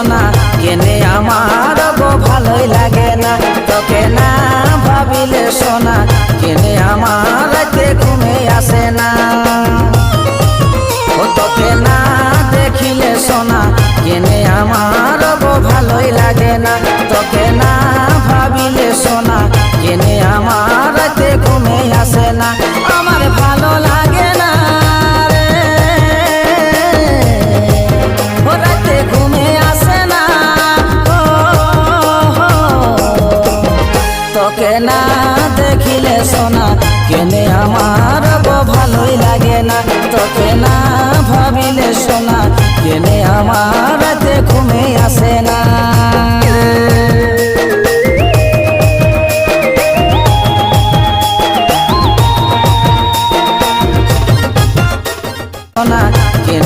সোনা কেনে আমার গো ভালোই লাগে না তোকে না ভাবিলে সোনা কেনে আমার রাতে ঘুমে আসে না ও তোকে না দেখিলে সোনা কেনে আমার গো ভালোই লাগে না তোকে না ভাবিলে সোনা কেনে আমার রাতে ঘুমে আসে না আমার ভালো লাগে না রে ও রাতে ঘুমে আসে না তোকে না দেখিলে সোনা কেনে আমার গো ভালোই লাগে না তোকে না ভাবিলে সোনা কেনে আমার রাতে ঘুমে আসে না সোনা কেনে